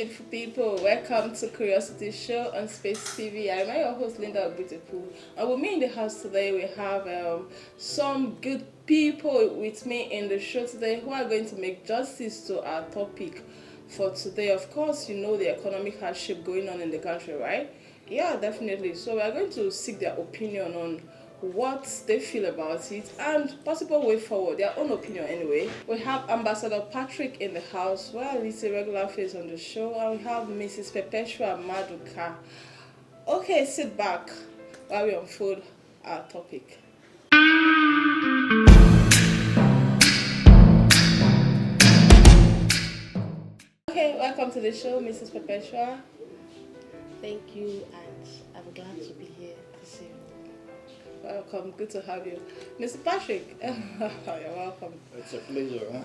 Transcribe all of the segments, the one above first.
beautiful people. Welcome to Curiosity Show on Space TV. I'm your host, Linda Beautiful. And with me in the house today, we have some good people with me in the show today who are going to make justice to our topic for today. Of course, you know the economic hardship going on in the country, right? Yeah, definitely. So we are going to seek their opinion on what they feel about it and possible way forward, their own opinion anyway. We have Ambassador Patrick in the house, well, he's a regular face on the show, and we have Mrs. Perpetua Maduka. Okay, sit back while we unfold our topic. Okay, welcome to the show, Mrs. Perpetua. Thank you, and I'm glad to be here this evening. Welcome, good to have you. Mr. Patrick, you're welcome. It's a pleasure. Huh?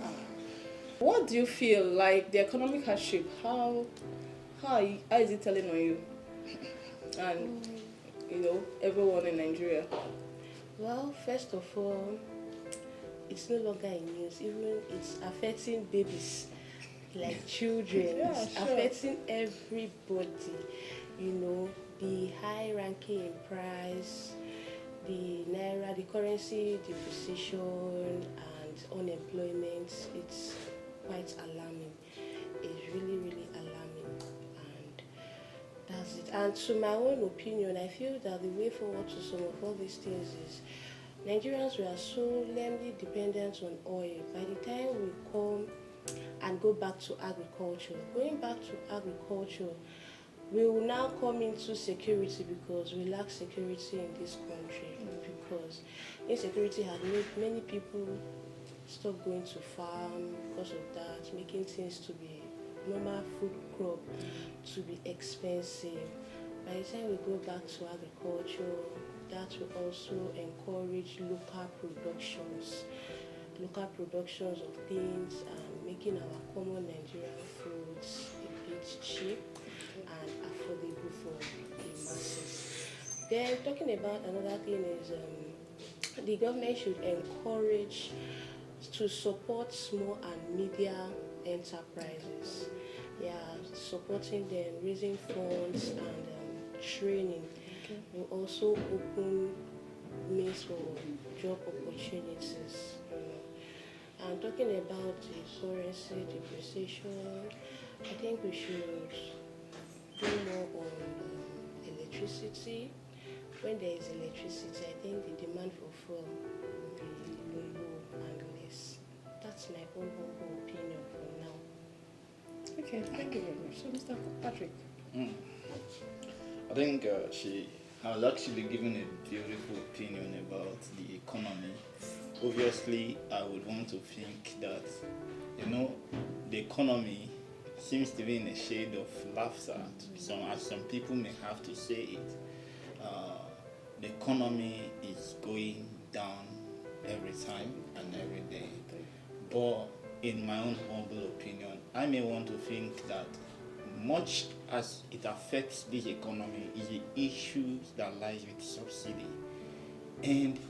What do you feel like the economic hardship? How is it telling on you? And everyone in Nigeria. Well, first of all, it's no longer in news. Even it's affecting babies, like children. Yeah, It's sure. affecting everybody. The high ranking in price, the naira, the currency depreciation, and unemployment. It's quite alarming. It's really, really alarming, and that's it. And to my own opinion, I feel that the way forward to some of all these things is Nigerians were so lamely dependent on oil. By the time we come and go back to agriculture, going back to agriculture, we will now come into security because we lack security in this country. Because insecurity has made many people stop going to farm because of that, making things to be normal food crop to be expensive. By the time we go back to agriculture, that will also encourage local productions of things and making our common Nigerian foods a bit cheap and affordable for the masses. Then talking about another thing is the government should encourage to support small and medium enterprises. Yeah, supporting them, raising funds and training will also open means for job opportunities. And talking about the currency depreciation, I think we should do more on electricity. When there is electricity, I think the demand for fuel will be low and less. That's my own humble opinion for now. Okay, thank you very much. So, Mr. Patrick. I think she has actually given a beautiful opinion about the economy. Obviously, I would want to think that, the economy seems to be in a shade of laughter. Some people may have to say it. The economy is going down every time and every day. But in my own humble opinion, I may want to think that much as it affects this economy is the issues that lies with subsidy. And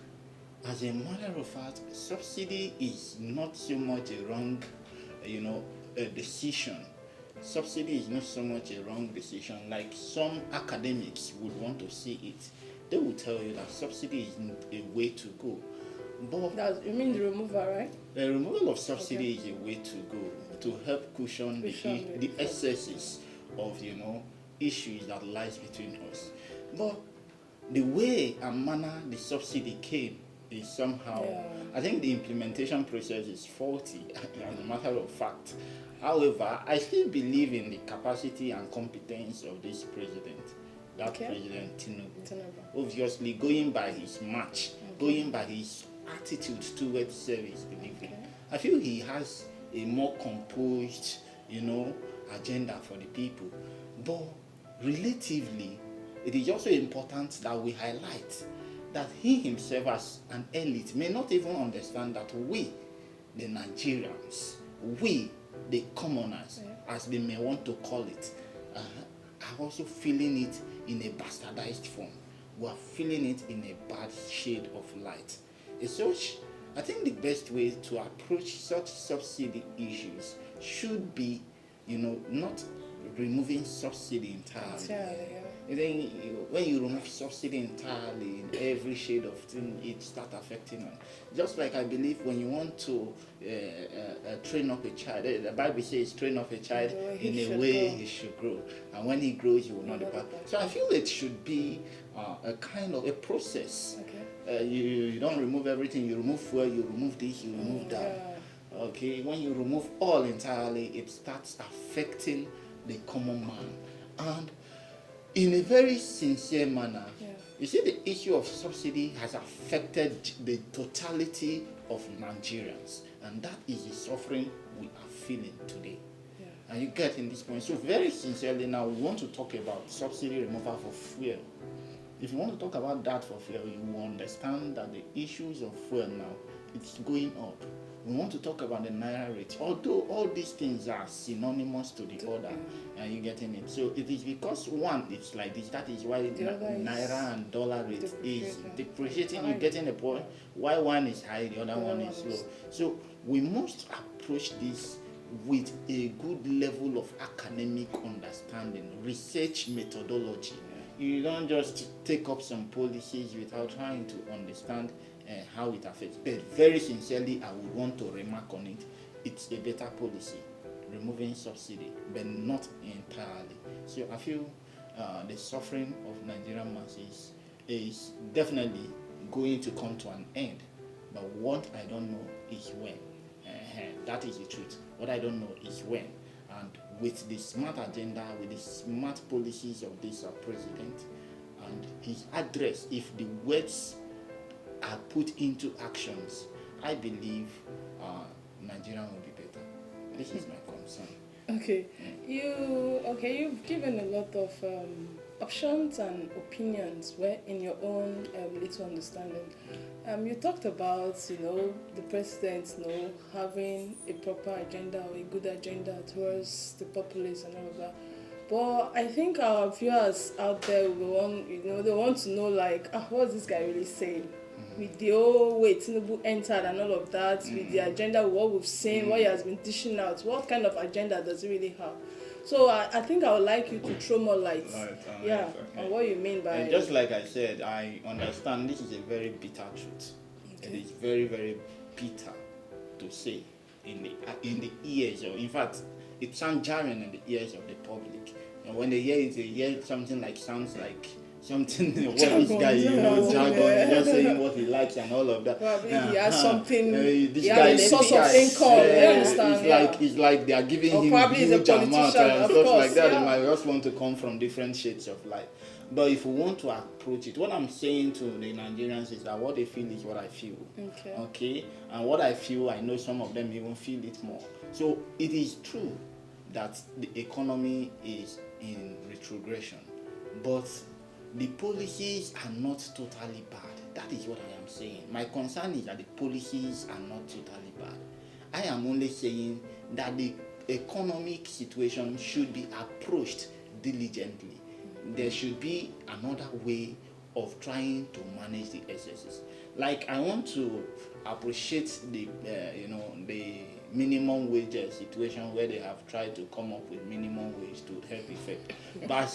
as a matter of fact, subsidy is not so much a wrong, decision. Subsidy is not so much a wrong decision like some academics would want to see it. They will tell you that subsidy is a way to go. But You mean the removal, right? the removal of subsidy is a way to go to help cushion the excesses of issues that lies between us. But the way and manner the subsidy came is somehow, I think the implementation process is faulty as a matter of fact. However, I still believe in the capacity and competence of this president, President Tinubu. Obviously, going by his march, going by his attitude towards service delivery, I feel he has a more composed, agenda for the people. But relatively, it is also important that we highlight that he himself as an elite may not even understand that we, the Nigerians, we, the commoners, as they may want to call it, are also feeling it in a bastardized form. We are feeling it in a bad shade of light. As such, I think the best way to approach such subsidy issues should be, not removing subsidy entirely. Entirely, yeah. And then when you remove subsidy entirely in every shade of thing, it start affecting them. Just like I believe when you want to train up a child, the Bible says train up a child in a way he should grow, and when he grows, he will not depart. So I feel it should be a kind of a process. Okay. You don't remove everything. You remove fuel, you remove this, you remove that. Okay, when you remove all entirely, it starts affecting the common man, and in a very sincere manner. You see, the issue of subsidy has affected the totality of Nigerians, and that is the suffering we are feeling today. And you get in this point. So very sincerely now, we want to talk about subsidy removal for fuel. If you want to talk about that for fuel, you will understand that the issues of fuel now, it's going up. We want to talk about the naira rate, although all these things are synonymous to the other, and you getting it. So it is because one, it's like this. That is why naira and dollar rate is depreciating. You're getting the point. Why one is high, the other one is low. So we must approach this with a good level of academic understanding, research methodology. You don't just take up some policies without trying to understand how it affects. But very sincerely, I would want to remark on it. It's a better policy, removing subsidy, but not entirely. So I feel the suffering of Nigerian masses is definitely going to come to an end. But what I don't know is when. That is the truth. What I don't know is when. And with the smart agenda, with the smart policies of this president and his address, if the words are put into actions, I believe Nigeria will be better. This is my concern. Okay, you've given a lot of options and opinions where in your own little understanding. You talked about, the president, having a proper agenda or a good agenda towards the populace and all of that. But I think our viewers out there they want to know, like, what's this guy really saying? With the whole way Tinubu entered and all of that, with the agenda, what we've seen, what he has been dishing out, what kind of agenda does he really have? So I think I would like you to throw more light, on what you mean by... And just like I said, I understand this is a very bitter truth. It is very, very bitter to say in the ears of, in fact, it sounds jarring in the ears of the public. And when they hear it, they hear something like, sounds like something, what this guy, jargon, just saying what he likes and all of that. Probably he has something, he has a source of income, you understand? It's like they are giving him huge amounts and stuff like that. They might just want to come from different shades of life. But if we want to approach it, what I'm saying to the Nigerians is that what they feel is what I feel. Okay? And what I feel, I know some of them even feel it more. So it is true that the economy is in retrogression. But the policies are not totally bad. That is what I am saying. My concern is that the policies are not totally bad. I am only saying that the economic situation should be approached diligently. There should be another way of trying to manage the excesses. Like, I want to appreciate the minimum wage situation where they have tried to come up with minimum wage to help effect. But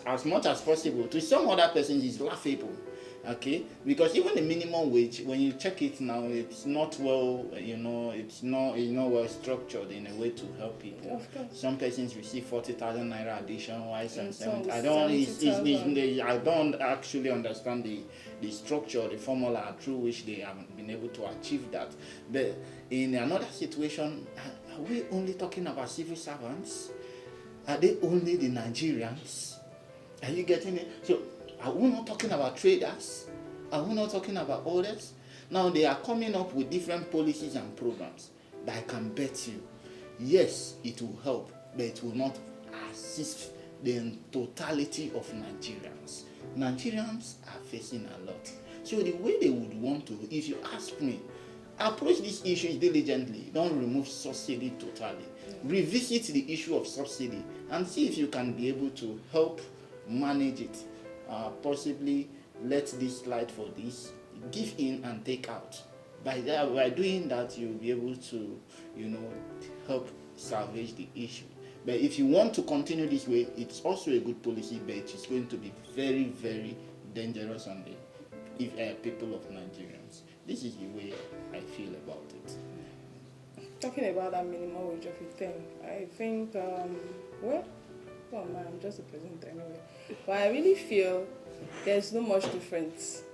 as much as possible, to some other persons, it's laughable. Okay, because even the minimum wage, when you check it now, it's not well, it's not well structured in a way to help people. Of course. Some persons receive 40,000 naira addition, while some 70. I don't actually understand the structure, the formula through which they have been able to achieve that. But in another situation, are we only talking about civil servants? Are they only the Nigerians? Are you getting it? So, are we not talking about traders? Are we not talking about others? Now they are coming up with different policies and programs that I can bet you, yes, it will help, but it will not assist the totality of Nigerians. Nigerians are facing a lot. So the way they would want to, if you ask me, approach these issues diligently. Don't remove subsidy totally. Revisit the issue of subsidy and see if you can be able to help manage it. Possibly let this slide for this, give in and take out. By doing that, you'll be able to, help salvage the issue. But if you want to continue this way, it's also a good policy, but it's going to be very, very dangerous on the people of Nigerians. This is the way I feel about it. Talking about that minimum wage of a thing, I think, well, man, I'm just a presenter anyway. But I really feel there's no much difference.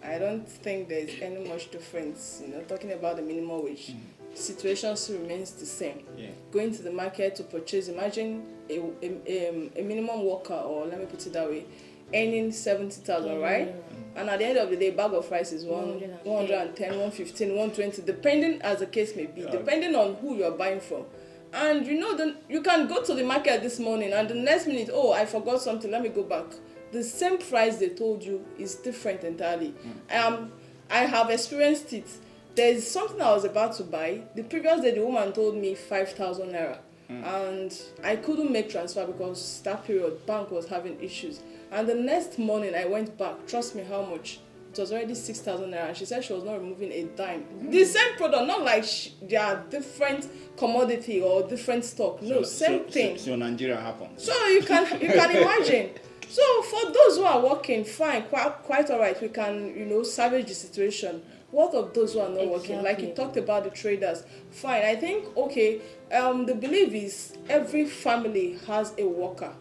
I don't think there's any much difference, talking about the minimum wage. Situation still remains the same. Yeah. Going to the market to purchase, imagine a minimum worker, or let me put it that way, earning 70,000, right? And at the end of the day, bag of rice is 110, 115, 120, depending as the case may be, depending on who you're buying from. And you can go to the market this morning and the next minute, oh, I forgot something, let me go back. The same price they told you is different entirely. I have experienced it. There's something I was about to buy. The previous day, the woman told me 5,000 naira. And I couldn't make transfer because that period, bank was having issues. And the next morning, I went back. Trust me, how much? It was already 6,000 naira. And she said she was not removing a dime. The same product, not like they are different commodity or different stock. No, same thing. So Nigeria happens. So you can imagine. So for those who are working, fine, quite all right. We can, salvage the situation. What of those who are not working? Like you talked about the traders. Fine, I think, okay, the belief is every family has a worker.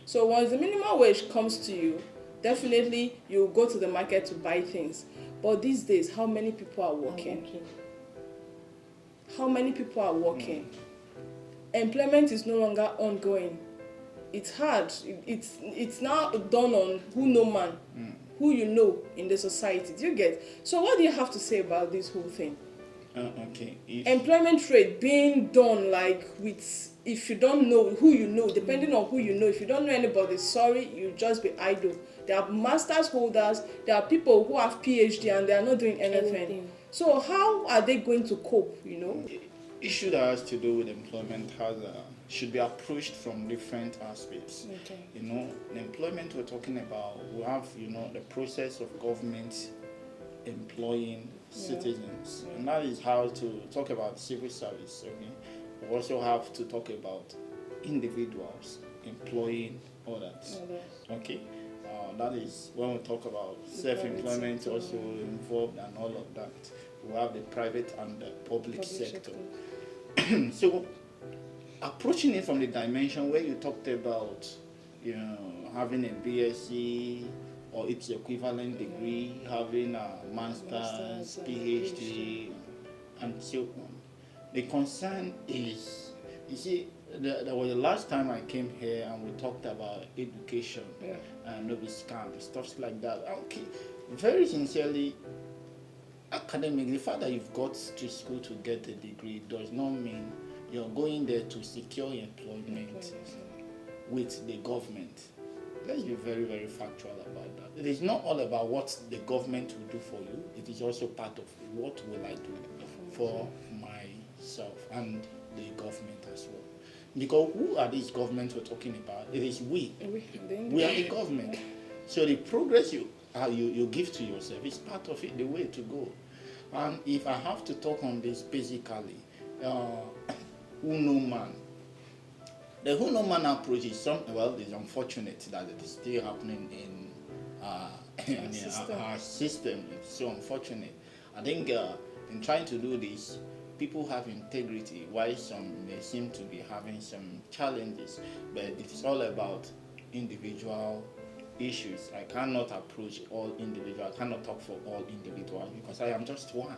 So once the minimum wage comes to you, definitely you go to the market to buy things. But these days, how many people are working? How many people are working? Employment is no longer ongoing. It's hard. It's now done on who know man, who you know in the society. Do you get? So what do you have to say about this whole thing? Okay. Employment rate being done like with, if you don't know who you know, depending on who you know, if you don't know anybody, sorry, you just be idle. There are master's holders, there are people who have PhD and they are not doing anything. So how are they going to cope, Issue that has to do with employment should be approached from different aspects. Okay. The employment we're talking about, we have, the process of government employing citizens. And that is how to talk about civil service, okay? We also have to talk about individuals employing others, okay? That is when we talk about self-employment also involved and all of that. We have the private and the public sector. So approaching it from the dimension where you talked about, having a BSc or its equivalent degree, having a master's, PhD, and so on. The concern is, you see, there was the last time I came here and we talked about education and no scam, stuff like that. Okay, very sincerely, academically, the fact that you've got to school to get a degree does not mean you're going there to secure employment with the government. Let's be very, very factual about that. It is not all about what the government will do for you. It is also part of what will I do for myself and the government as well. Because who are these governments we're talking about? It is we. We are the government. So the progress you give to yourself is part of it, the way to go. And if I have to talk on this basically, who know man. The who know man approach is it's unfortunate that it is still happening in our system. It's so unfortunate. I think in trying to do this, people have integrity, while some may seem to be having some challenges, but it is all about individual issues. I cannot approach all individuals. I cannot talk for all individuals because I am just one.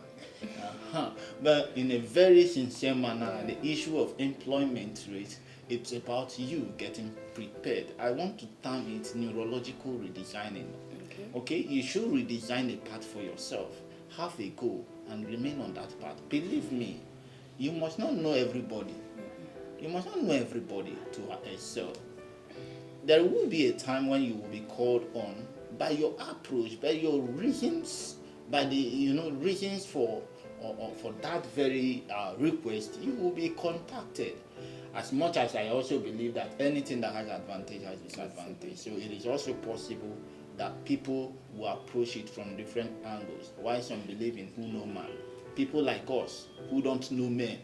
But in a very sincere manner, the issue of employment rate, it's about you getting prepared. I want to term it neurological redesigning. Okay? You should redesign a path for yourself. Have a goal and remain on that path. Believe me, you must not know everybody. You must not know everybody to excel. There will be a time when you will be called on by your approach, by your reasons, by the reasons for that very request. You will be contacted. As much as I also believe that anything that has advantage has disadvantage, so it is also possible that people will approach it from different angles. Why some believe in who know man. People like us who don't know men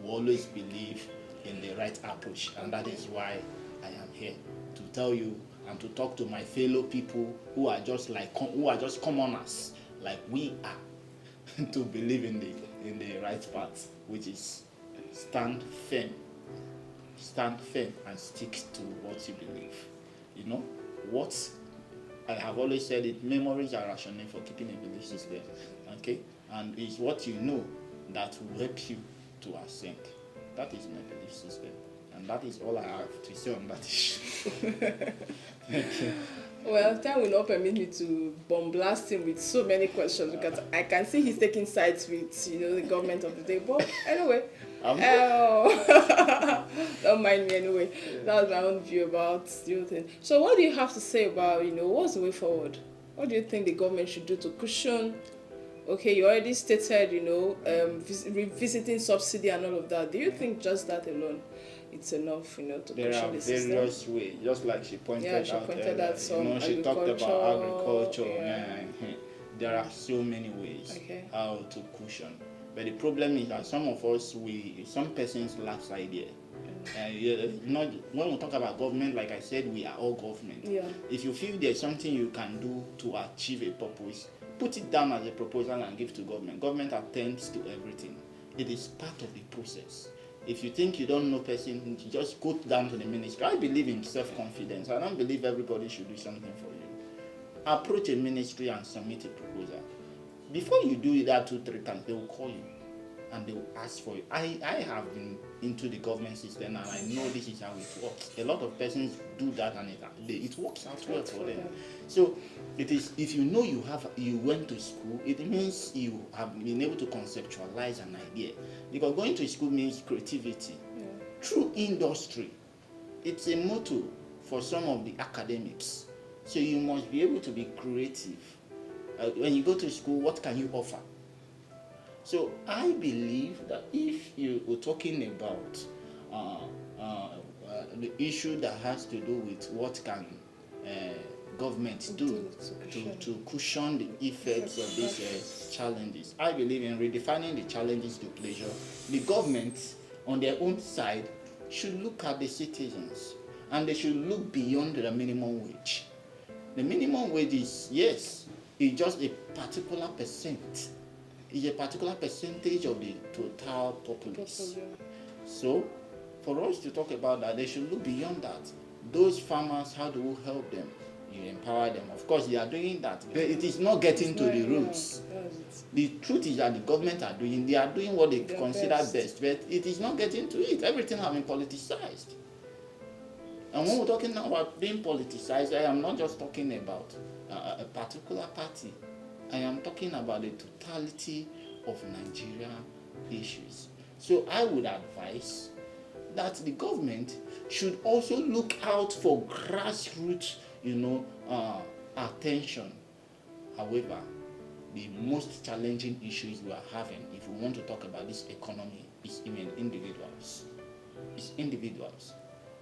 will always believe in the right approach. And that is why I am here to tell you and to talk to my fellow people who are just commoners like we are to believe in the right path, which is stand firm and stick to what you believe. You know what I have always said, it memories are rationale for keeping a belief system, okay, and it's what you know that will help you to ascend. That is my belief system, and that is all I have to say on that issue. Thank you. Well, time will not permit me to bombast him with so many questions because I can see he's taking sides with the government of the day. But anyway, don't mind me anyway. That's my own view about the whole thing. So, what do you have to say about what's the way forward? What do you think the government should do to cushion? Okay, you already stated revisiting subsidy and all of that. Do you think just that alone it's enough, to there cushion are the system? various ways, just like she pointed out. She talked about agriculture. There are so many ways how to cushion. But the problem is that some of us, some persons lack idea. When we talk about government, like I said, we are all government. Yeah. If you feel there's something you can do to achieve a purpose, put it down as a proposal and give to government. Government attends to everything. It is part of the process. If you think you don't know person, you just go down to the ministry. I believe in self-confidence. I don't believe everybody should do something for you. Approach a ministry and submit a proposal. Before you do that 2-3 times, they will call you and they will ask for you. I have been into the government system and I know this is how it works. A lot of persons do that and it works out well for them. So it is, if you know you went to school, it means you have been able to conceptualize an idea. Because going to school means creativity. Yeah. Through industry, it's a motto for some of the academics. So you must be able to be creative. When you go to school, what can you offer? So I believe that if you were talking about the issue that has to do with what can government do to cushion the effects of these challenges, I believe in redefining the challenges to pleasure. The government on their own side should look at the citizens and they should look beyond the minimum wage. The minimum wage is, yes, it's just a particular percent. It's a particular percentage of the total populace. So, for us to talk about that, they should look beyond that. Those farmers, how do we help them? You empower them. Of course, they are doing that, but it is not getting to the roots. The truth is that the government they are doing what they consider best, but it is not getting to it. Everything has been politicized. And when we're talking about being politicized, I am not just talking about a particular party. I am talking about the totality of Nigerian issues. So I would advise that the government should also look out for grassroots, attention. However, the most challenging issues we are having, if we want to talk about this economy, is even individuals. It's individuals.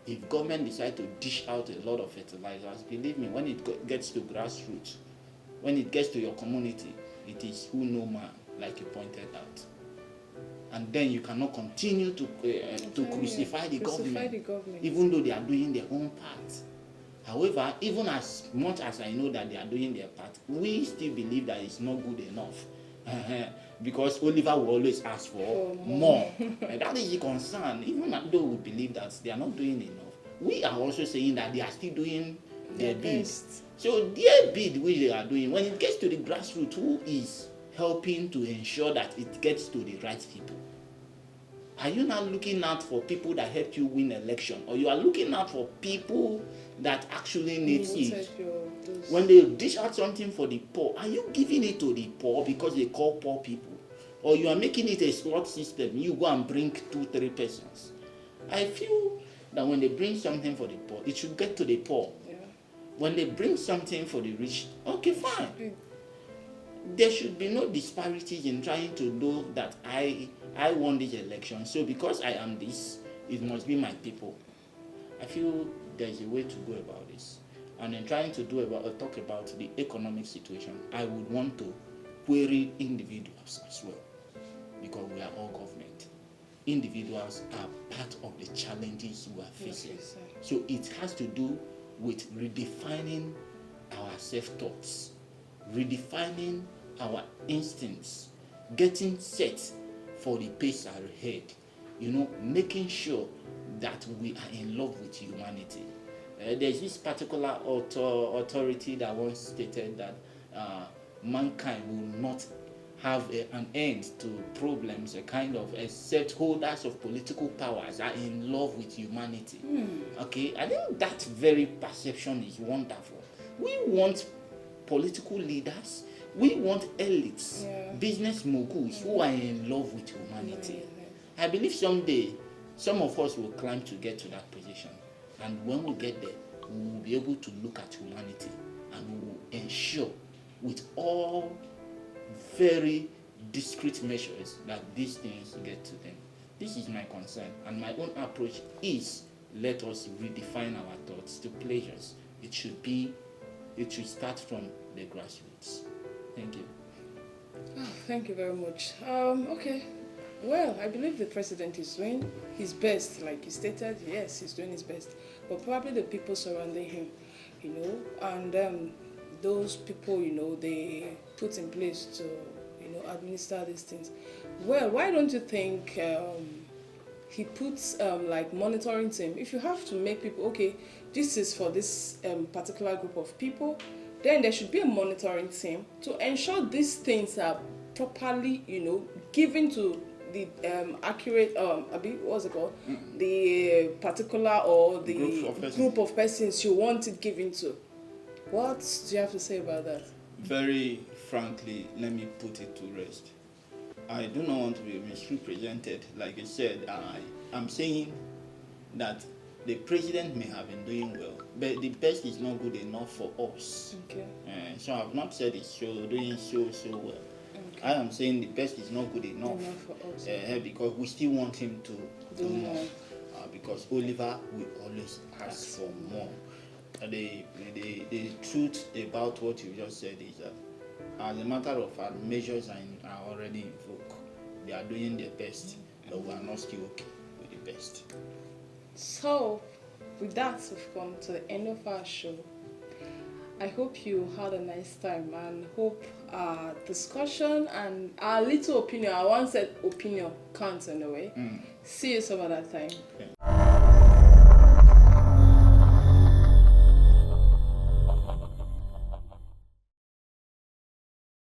If government decide to dish out a lot of fertilizers, believe me, when it gets to grassroots, when it gets to your community, it is who no man, like you pointed out. And then you cannot continue to crucify the government, even though they are doing their own part. However, even as much as I know that they are doing their part, we still believe that it's not good enough. Because Oliver will always ask for more. And that is the concern. Even though we believe that they are not doing enough, we are also saying that they are still doing their best. So their bid which they are doing, when it gets to the grassroots, who is helping to ensure that it gets to the right people? Are you not looking out for people that help you win election, or you are looking out for people that actually need it? When they dish out something for the poor, are you giving it to the poor because they call poor people? Or you are making it a slot system, you go and bring 2-3 persons? I feel that when they bring something for the poor, it should get to the poor. Yeah. When they bring something for the rich, okay, fine. There should be no disparities in trying to know that I won this election, so because I am this, it must be my people. I feel there is a way to go about this. And in trying to talk about the economic situation, I would want to query individuals as well, because we are all government. individuals are part of the challenges we are facing. So it has to do with redefining our self-thoughts, redefining our instincts, getting set for the pace ahead, making sure that we are in love with humanity. There's this particular authority that once stated that mankind will not have an end to problems, except holders of political powers are in love with humanity. Okay, I think that very perception is wonderful. We want political leaders, we want elites, business moguls who are in love with humanity. I believe someday some of us will climb to get to that position, and when we get there, we will be able to look at humanity and we will ensure with all very discrete measures that these things get to them. This is my concern, and my own approach is, let us redefine our thoughts to pleasures. It should start from the grassroots. Thank you. Oh, thank you very much. Okay. Well, I believe the president is doing his best, like you stated. Yes, he's doing his best, but probably the people surrounding him, and those people, they put in place to, administer these things. Well, why don't you think he puts like monitoring team? If you have to make people, okay, this is for this particular group of people, then there should be a monitoring team to ensure these things are properly, given to the accurate, what's it called? The particular or the group of persons you want it given to. What do you have to say about that? Very frankly, let me put it to rest. I do not want to be misrepresented. Like I said, I'm saying that the president may have been doing well, but the best is not good enough for us. Okay. So I've not said it's doing so well. Okay. I am saying the best is not good enough for us. Because we still want him to do more. Because Oliver will always ask for more. The truth about what you just said is that, as a matter of fact, measures are already in vogue. They are doing their best, but we are not still okay with the best. So, with that, we've come to the end of our show. I hope you had a nice time, and hope our discussion and our little opinion, our one set opinion, counts in a way. See you some other time. Okay.